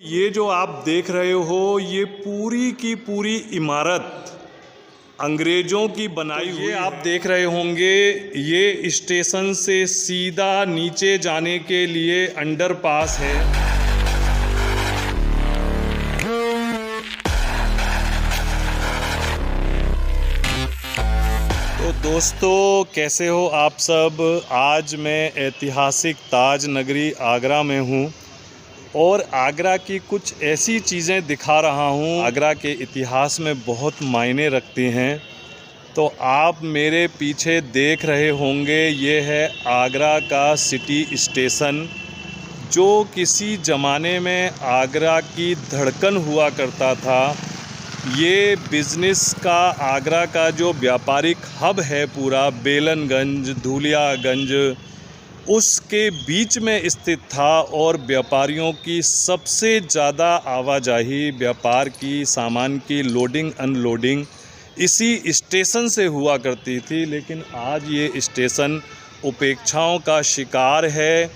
ये जो आप देख रहे हो ये पूरी की पूरी इमारत अंग्रेज़ों की बनाई हुई। ये आप देख रहे होंगे ये स्टेशन से सीधा नीचे जाने के लिए अंडरपास है। तो दोस्तों कैसे हो आप सब। आज मैं ऐतिहासिक ताज नगरी आगरा में हूँ और आगरा की कुछ ऐसी चीज़ें दिखा रहा हूँ आगरा के इतिहास में बहुत मायने रखती हैं। तो आप मेरे पीछे देख रहे होंगे ये है आगरा का सिटी स्टेशन, जो किसी ज़माने में आगरा की धड़कन हुआ करता था। ये बिज़नेस का आगरा का जो व्यापारिक हब है पूरा बेलनगंज धूलियागंज उसके बीच में स्थित था और व्यापारियों की सबसे ज़्यादा आवाजाही व्यापार की सामान की लोडिंग अनलोडिंग इसी स्टेशन से हुआ करती थी। लेकिन आज ये स्टेशन उपेक्षाओं का शिकार है।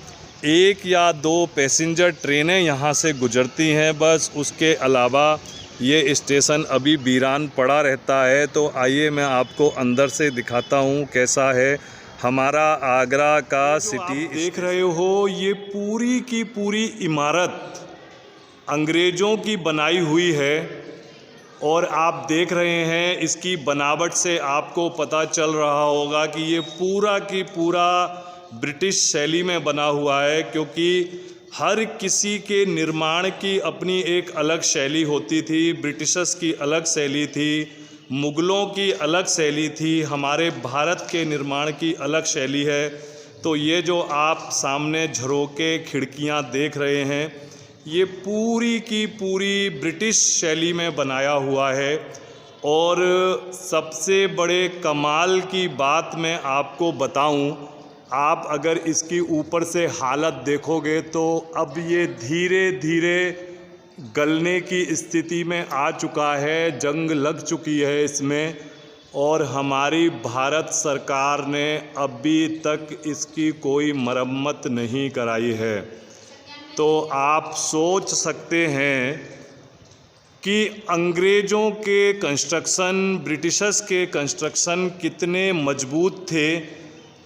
एक या दो पैसेंजर ट्रेनें यहाँ से गुजरती हैं बस, उसके अलावा ये स्टेशन अभी वीरान पड़ा रहता है। तो आइए मैं आपको अंदर से दिखाता हूँ कैसा है हमारा आगरा का सिटी। देख रहे हो ये पूरी की पूरी इमारत अंग्रेज़ों की बनाई हुई है और आप देख रहे हैं इसकी बनावट से आपको पता चल रहा होगा कि ये पूरा की पूरा ब्रिटिश शैली में बना हुआ है, क्योंकि हर किसी के निर्माण की अपनी एक अलग शैली होती थी। ब्रिटिशर्स की अलग शैली थी, मुग़लों की अलग शैली थी, हमारे भारत के निर्माण की अलग शैली है। तो ये जो आप सामने झरोके खिड़कियां देख रहे हैं ये पूरी की पूरी ब्रिटिश शैली में बनाया हुआ है। और सबसे बड़े कमाल की बात मैं आपको बताऊं, आप अगर इसकी ऊपर से हालत देखोगे तो अब ये धीरे धीरे गलने की स्थिति में आ चुका है, जंग लग चुकी है इसमें और हमारी भारत सरकार ने अभी तक इसकी कोई मरम्मत नहीं कराई है। तो आप सोच सकते हैं कि अंग्रेज़ों के कंस्ट्रक्शन ब्रिटिशर्स के कंस्ट्रक्शन कितने मजबूत थे,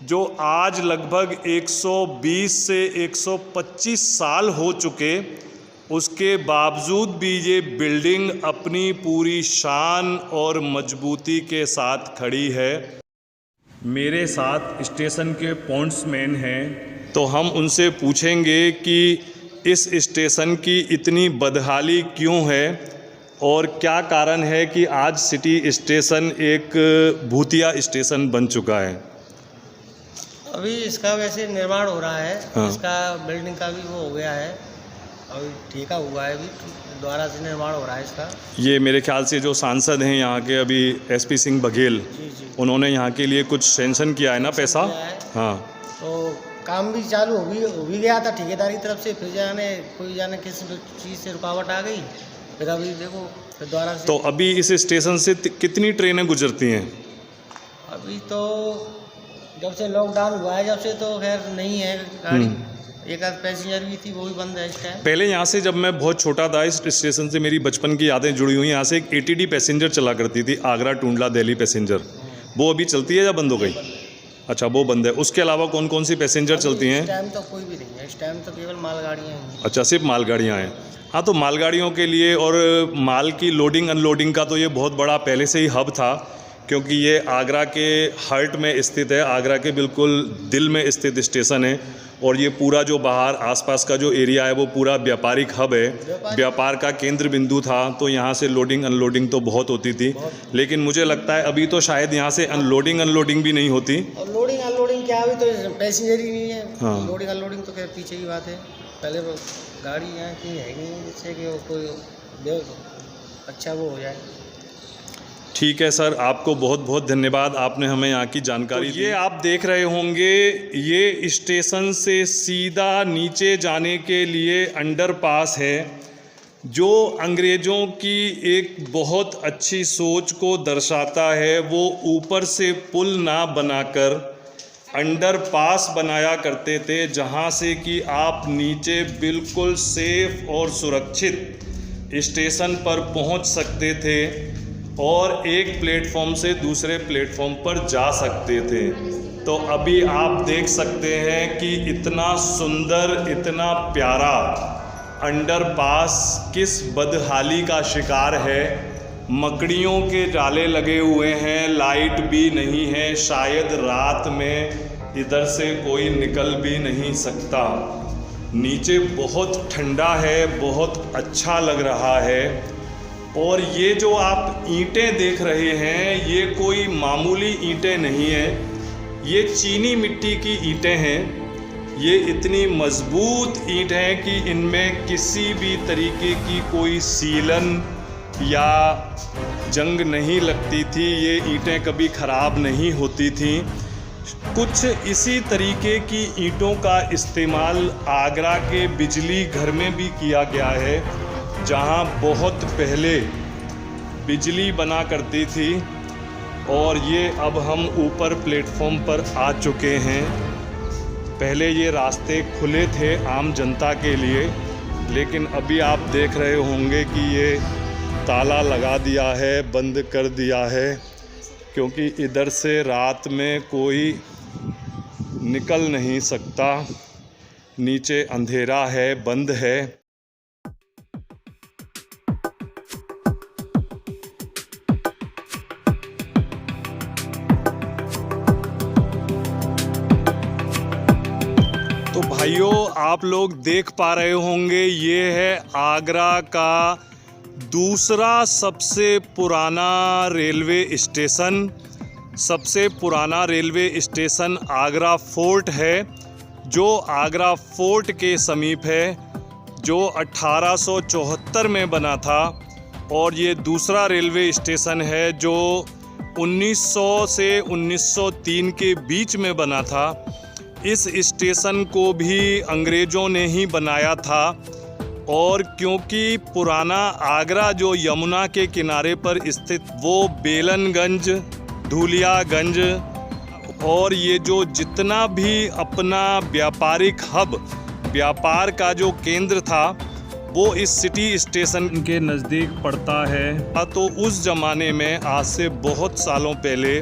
जो आज लगभग 120 से 125 साल हो चुके, उसके बावजूद भी ये बिल्डिंग अपनी पूरी शान और मजबूती के साथ खड़ी है। मेरे साथ स्टेशन के पॉइंट्समैन हैं, तो हम उनसे पूछेंगे कि इस स्टेशन की इतनी बदहाली क्यों है और क्या कारण है कि आज सिटी स्टेशन एक भूतिया स्टेशन बन चुका है। अभी इसका वैसे निर्माण हो रहा है। हाँ। इसका बिल्डिंग का भी वो हो गया है, अभी ठेका हुआ है, अभी दोबारा से निर्माण हो रहा है इसका। ये मेरे ख्याल से जो सांसद हैं यहाँ के अभी एसपी सिंह बघेल, जी। उन्होंने यहाँ के लिए कुछ सेंक्शन किया है ना पैसा। हाँ, तो काम भी चालू हो भी गया था ठेकेदार की तरफ से, फिर जाने किस चीज़ से रुकावट आ गई, फिर अभी देखो फिर दोबारा से। तो अभी इस स्टेशन से कितनी ट्रेनें गुजरती हैं। अभी तो जब से लॉकडाउन हुआ है जब से तो खैर नहीं है गाड़ी, एक आध पैसेंजर भी थी वो भी बंद है इस टाइम। पहले यहाँ से जब मैं बहुत छोटा था इस स्टेशन से मेरी बचपन की यादें जुड़ी हुई। यहाँ से एक ATD पैसेंजर चला करती थी, आगरा टूंडला दिल्ली पैसेंजर। वो अभी चलती है या बंद हो गई। अच्छा, वो बंद है। उसके अलावा कौन कौन सी पैसेंजर चलती हैं। इस टाइम तो कोई भी नहीं है, इस टाइम तो केवल मालगाड़ियाँ हैं। अच्छा, सिर्फ मालगाड़ियाँ हैं। हाँ, तो मालगाड़ियों के लिए और माल की लोडिंग अनलोडिंग का तो ये बहुत बड़ा पहले से ही हब था, क्योंकि ये आगरा के हार्ट में स्थित है, आगरा के बिल्कुल दिल में स्थित स्टेशन है। और ये पूरा जो बाहर आसपास का जो एरिया है वो पूरा व्यापारिक हब है, व्यापार का केंद्र बिंदु था। तो यहाँ से लोडिंग अनलोडिंग तो बहुत होती थी, लेकिन मुझे लगता है अभी तो शायद यहाँ से अनलोडिंग भी नहीं होती। और लोडिंग अनलोडिंग क्या, अभी तो पैसेंजर ही नहीं है। हाँ। लोडिंग अनलोडिंग तो खैर पीछे की बात है, पहले वो गाड़ी यहाँ की है नहीं जिससे कि वो कोई अच्छा वो हो जाए। ठीक है सर, आपको बहुत बहुत धन्यवाद, आपने हमें यहाँ की जानकारी दी। ये आप देख रहे होंगे ये स्टेशन से सीधा नीचे जाने के लिए अंडरपास है, जो अंग्रेज़ों की एक बहुत अच्छी सोच को दर्शाता है। वो ऊपर से पुल ना बनाकर अंडरपास बनाया करते थे, जहां से कि आप नीचे बिल्कुल सेफ और सुरक्षित स्टेशन पर पहुंच सकते थे और एक प्लेटफॉर्म से दूसरे प्लेटफॉर्म पर जा सकते थे। तो अभी आप देख सकते हैं कि इतना सुंदर, इतना प्यारा अंडरपास किस बदहाली का शिकार है। मकड़ियों के जाले लगे हुए हैं, लाइट भी नहीं है, शायद रात में इधर से कोई निकल भी नहीं सकता। नीचे बहुत ठंडा है, बहुत अच्छा लग रहा है। और ये जो आप ईंटें देख रहे हैं, ये कोई मामूली ईंटें नहीं हैं, ये चीनी मिट्टी की ईंटें हैं। ये इतनी मज़बूत ईंट हैं कि इनमें किसी भी तरीके की कोई सीलन या जंग नहीं लगती थी। ये ईंटें कभी ख़राब नहीं होती थीं। कुछ इसी तरीके की ईंटों का इस्तेमाल आगरा के बिजली घर में भी किया गया है, जहां बहुत पहले बिजली बना करती थी। और ये अब हम ऊपर प्लेटफॉर्म पर आ चुके हैं। पहले ये रास्ते खुले थे आम जनता के लिए, लेकिन अभी आप देख रहे होंगे कि ये ताला लगा दिया है, बंद कर दिया है, क्योंकि इधर से रात में कोई निकल नहीं सकता। नीचे अंधेरा है, बंद है। तो भाइयों, आप लोग देख पा रहे होंगे, ये है आगरा का दूसरा सबसे पुराना रेलवे स्टेशन। सबसे पुराना रेलवे स्टेशन आगरा फोर्ट है, जो आगरा फोर्ट के समीप है, जो 1874 में बना था। और ये दूसरा रेलवे स्टेशन है जो 1900 से 1903 के बीच में बना था। इस स्टेशन को भी अंग्रेज़ों ने ही बनाया था। और क्योंकि पुराना आगरा जो यमुना के किनारे पर स्थित, वो बेलनगंज, धूलियागंज और ये जो जितना भी अपना व्यापारिक हब, व्यापार का जो केंद्र था, वो इस सिटी स्टेशन के नज़दीक पड़ता है। तो उस ज़माने में, आज से बहुत सालों पहले,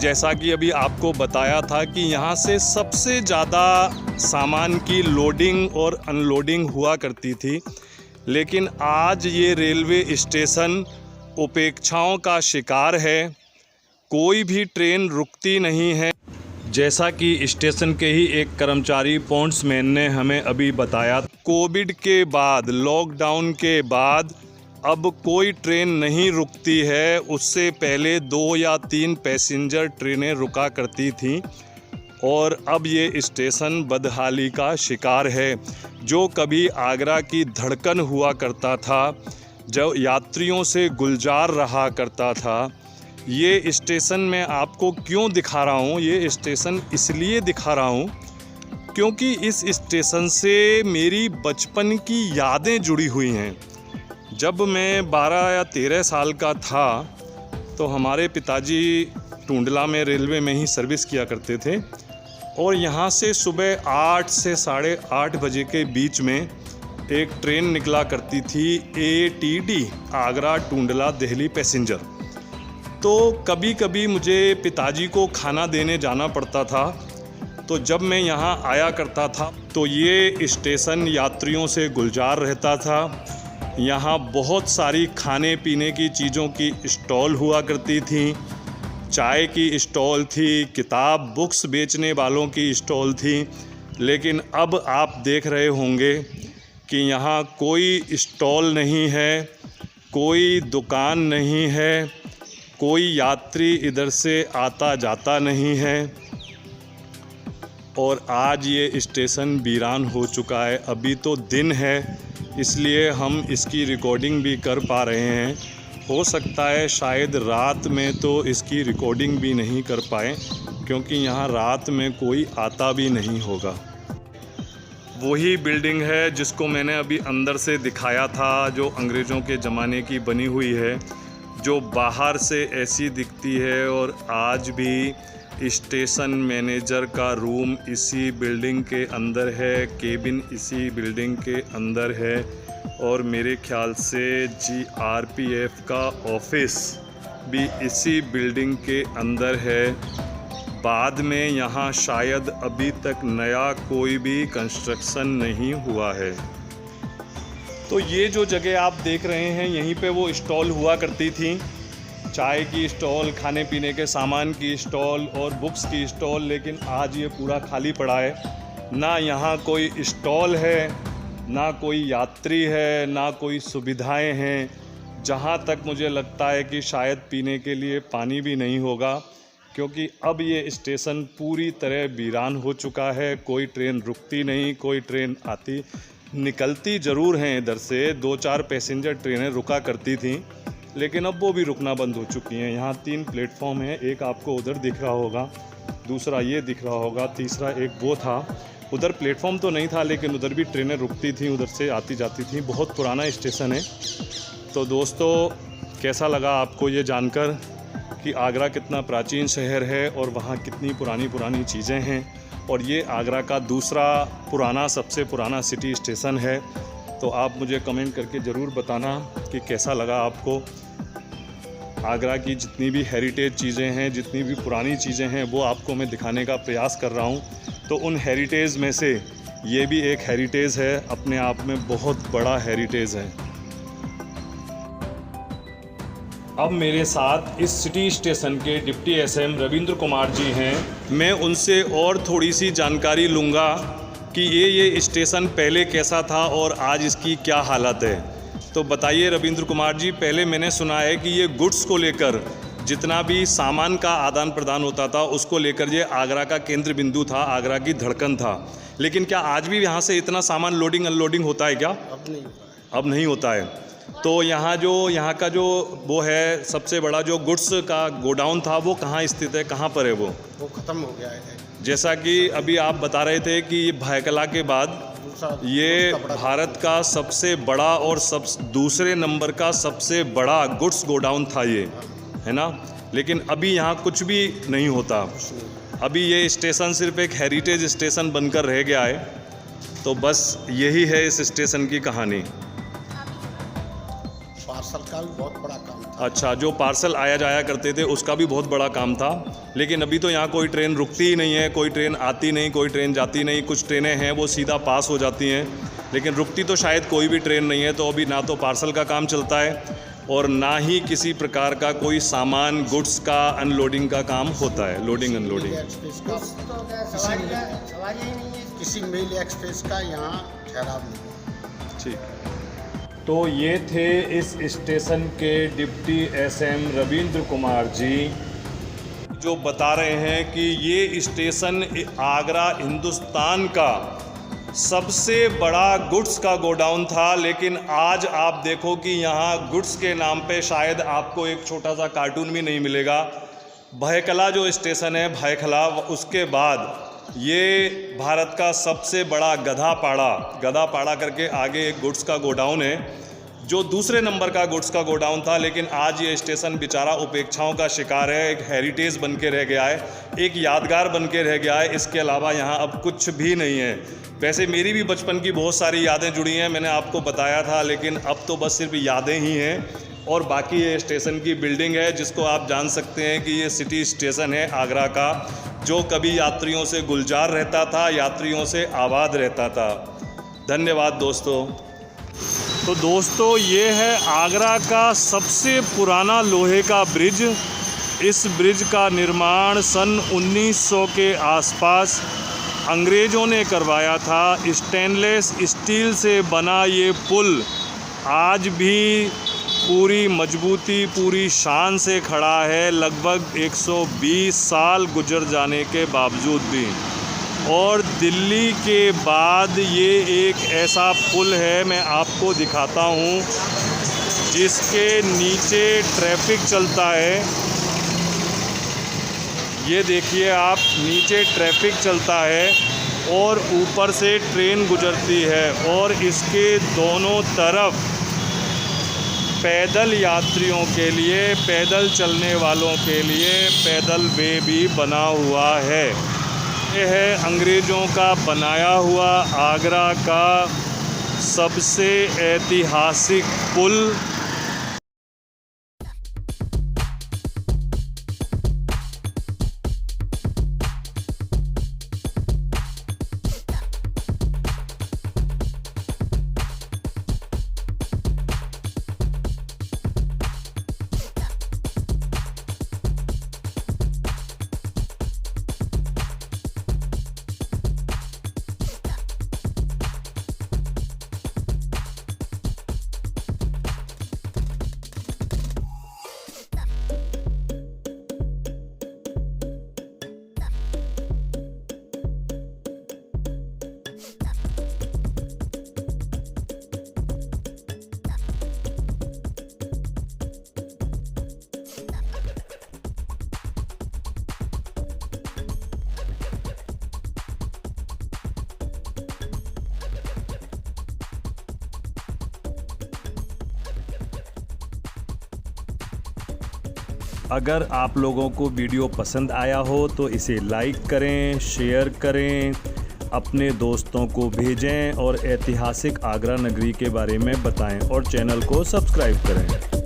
जैसा कि अभी आपको बताया था कि यहाँ से सबसे ज़्यादा सामान की लोडिंग और अनलोडिंग हुआ करती थी। लेकिन आज ये रेलवे स्टेशन उपेक्षाओं का शिकार है। कोई भी ट्रेन रुकती नहीं है। जैसा कि स्टेशन के ही एक कर्मचारी पॉइंट्समैन ने हमें अभी बताया, कोविड के बाद, लॉकडाउन के बाद अब कोई ट्रेन नहीं रुकती है। उससे पहले 2 या 3 पैसेंजर ट्रेनें रुका करती थीं। और अब ये स्टेशन बदहाली का शिकार है। जो कभी आगरा की धड़कन हुआ करता था, जो यात्रियों से गुलजार रहा करता था, ये स्टेशन मैं आपको क्यों दिखा रहा हूँ, ये स्टेशन इसलिए दिखा रहा हूँ क्योंकि इस स्टेशन से मेरी बचपन की यादें जुड़ी हुई हैं। जब मैं 12 या 13 साल का था, तो हमारे पिताजी टूंडला में रेलवे में ही सर्विस किया करते थे। और यहाँ से सुबह 8 से 8:30 बजे के बीच में एक ट्रेन निकला करती थी, ATD, आगरा टूंडला दिल्ली पैसेंजर। तो कभी कभी मुझे पिताजी को खाना देने जाना पड़ता था। तो जब मैं यहाँ आया करता था, तो ये स्टेशन यात्रियों से गुलजार रहता था। यहाँ बहुत सारी खाने पीने की चीज़ों की स्टॉल हुआ करती थी। चाय की स्टॉल थी, किताब, बुक्स बेचने वालों की स्टॉल थी। लेकिन अब आप देख रहे होंगे कि यहाँ कोई स्टॉल नहीं है, कोई दुकान नहीं है, कोई यात्री इधर से आता जाता नहीं है। और आज ये स्टेशन वीरान हो चुका है। अभी तो दिन है, इसलिए हम इसकी रिकॉर्डिंग भी कर पा रहे हैं। हो सकता है शायद रात में तो इसकी रिकॉर्डिंग भी नहीं कर पाए, क्योंकि यहाँ रात में कोई आता भी नहीं होगा। वही बिल्डिंग है जिसको मैंने अभी अंदर से दिखाया था, जो अंग्रेज़ों के ज़माने की बनी हुई है, जो बाहर से ऐसी दिखती है और आज भी स्टेशन मैनेजर का रूम इसी बिल्डिंग के अंदर है, केबिन इसी बिल्डिंग के अंदर है और मेरे ख्याल से GRPF का ऑफिस भी इसी बिल्डिंग के अंदर है। बाद में यहाँ शायद अभी तक नया कोई भी कंस्ट्रक्शन नहीं हुआ है। तो ये जो जगह आप देख रहे हैं, यहीं पे वो स्टॉल हुआ करती थी, चाय की स्टॉल, खाने पीने के सामान की स्टॉल और बुक्स की स्टॉल। लेकिन आज ये पूरा खाली पड़ा है, ना यहाँ कोई स्टॉल है, ना कोई यात्री है, ना कोई सुविधाएं हैं। जहाँ तक मुझे लगता है कि शायद पीने के लिए पानी भी नहीं होगा, क्योंकि अब ये स्टेशन पूरी तरह वीरान हो चुका है। कोई ट्रेन रुकती नहीं, कोई ट्रेन आती निकलती ज़रूर हैं इधर से, 2-4 पैसेंजर ट्रेनें रुका करती थीं, लेकिन अब वो भी रुकना बंद हो चुकी हैं। यहाँ 3 प्लेटफॉर्म हैं, एक आपको उधर दिख रहा होगा, दूसरा ये दिख रहा होगा, तीसरा एक वो था। उधर प्लेटफॉर्म तो नहीं था, लेकिन उधर भी ट्रेनें रुकती थीं, उधर से आती जाती थीं। बहुत पुराना स्टेशन है। तो दोस्तों, कैसा लगा आपको ये जानकर कि आगरा कितना प्राचीन शहर है और वहाँ कितनी पुरानी पुरानी चीज़ें हैं, और ये आगरा का दूसरा सबसे पुराना सिटी स्टेशन है। तो आप मुझे कमेंट करके ज़रूर बताना कि कैसा लगा आपको। आगरा की जितनी भी हेरिटेज चीज़ें हैं, जितनी भी पुरानी चीज़ें हैं, वो आपको मैं दिखाने का प्रयास कर रहा हूँ। तो उन हेरिटेज में से ये भी एक हेरिटेज है, अपने आप में बहुत बड़ा हेरिटेज है। अब मेरे साथ इस सिटी स्टेशन के डिप्टी SM रविंद्र कुमार जी हैं। मैं उनसे और थोड़ी सी जानकारी लूँगा कि ये स्टेशन पहले कैसा था और आज इसकी क्या हालत है। तो बताइए रविंद्र कुमार जी, पहले मैंने सुना है कि ये गुड्स को लेकर जितना भी सामान का आदान प्रदान होता था, उसको लेकर ये आगरा का केंद्र बिंदु था, आगरा की धड़कन था। लेकिन क्या आज भी यहाँ से इतना सामान लोडिंग अनलोडिंग होता है क्या? अब नहीं होता है। अब नहीं होता है। तो यहाँ का जो वो है, सबसे बड़ा जो गुड्स का गोडाउन था, वो कहाँ स्थित है, कहाँ पर है वो ख़त्म हो गया है। जैसा कि अभी आप बता रहे थे कि भायकला के बाद ये भारत का सबसे बड़ा और दूसरे नंबर का सबसे बड़ा गुड्स गोडाउन था ये, है ना। लेकिन अभी यहाँ कुछ भी नहीं होता। अभी ये स्टेशन सिर्फ एक हेरिटेज स्टेशन बनकर रह गया है। तो बस यही है इस स्टेशन की कहानी। पार्सल का भी बहुत बड़ा काम था। अच्छा, जो पार्सल आया जाया करते थे उसका भी बहुत बड़ा काम था। लेकिन अभी तो यहाँ कोई ट्रेन रुकती ही नहीं है, कोई ट्रेन आती नहीं, कोई ट्रेन जाती नहीं। कुछ ट्रेनें हैं वो सीधा पास हो जाती हैं, लेकिन रुकती तो शायद कोई भी ट्रेन नहीं है। तो अभी ना तो पार्सल का काम चलता है और ना ही किसी प्रकार का कोई सामान गुड्स का अनलोडिंग का काम होता है, लोडिंग अनलोडिंग। किसी मेल एक्सप्रेस का यहाँ ठहराव नहीं। ठीक। तो ये थे इस स्टेशन के डिप्टी SM रविंद्र कुमार जी, जो बता रहे हैं कि ये स्टेशन आगरा हिंदुस्तान का सबसे बड़ा गुड्स का गोडाउन था। लेकिन आज आप देखो कि यहाँ गुड्स के नाम पे शायद आपको एक छोटा सा कार्टून भी नहीं मिलेगा। भायखला जो स्टेशन है, भायखला, उसके बाद ये भारत का सबसे बड़ा गधापाड़ा करके आगे एक गुड्स का गोडाउन है, जो दूसरे नंबर का गुड्स का गोडाउन था। लेकिन आज ये स्टेशन बेचारा उपेक्षाओं का शिकार है, एक हेरिटेज बन के रह गया है, एक यादगार बन के रह गया है। इसके अलावा यहाँ अब कुछ भी नहीं है। वैसे मेरी भी बचपन की बहुत सारी यादें जुड़ी हैं, मैंने आपको बताया था, लेकिन अब तो बस सिर्फ यादें ही हैं। और बाकी ये स्टेशन की बिल्डिंग है, जिसको आप जान सकते हैं कि ये सिटी स्टेशन है आगरा का, जो कभी यात्रियों से गुलजार रहता था, यात्रियों से आबाद रहता था। धन्यवाद दोस्तों। तो दोस्तों, ये है आगरा का सबसे पुराना लोहे का ब्रिज। इस ब्रिज का निर्माण सन 1900 के आसपास अंग्रेज़ों ने करवाया था। स्टेनलेस स्टील से बना ये पुल आज भी पूरी मजबूती, पूरी शान से खड़ा है, लगभग 120 साल गुजर जाने के बावजूद भी। और दिल्ली के बाद ये एक ऐसा पुल है, मैं आपको दिखाता हूँ, जिसके नीचे ट्रैफिक चलता है। ये देखिए आप, नीचे ट्रैफिक चलता है और ऊपर से ट्रेन गुजरती है, और इसके दोनों तरफ पैदल यात्रियों के लिए, पैदल चलने वालों के लिए पैदल वे भी बना हुआ है। यह है अंग्रेज़ों का बनाया हुआ आगरा का सबसे ऐतिहासिक पुल। अगर आप लोगों को वीडियो पसंद आया हो तो इसे लाइक करें, शेयर करें, अपने दोस्तों को भेजें और ऐतिहासिक आगरा नगरी के बारे में बताएं और चैनल को सब्सक्राइब करें।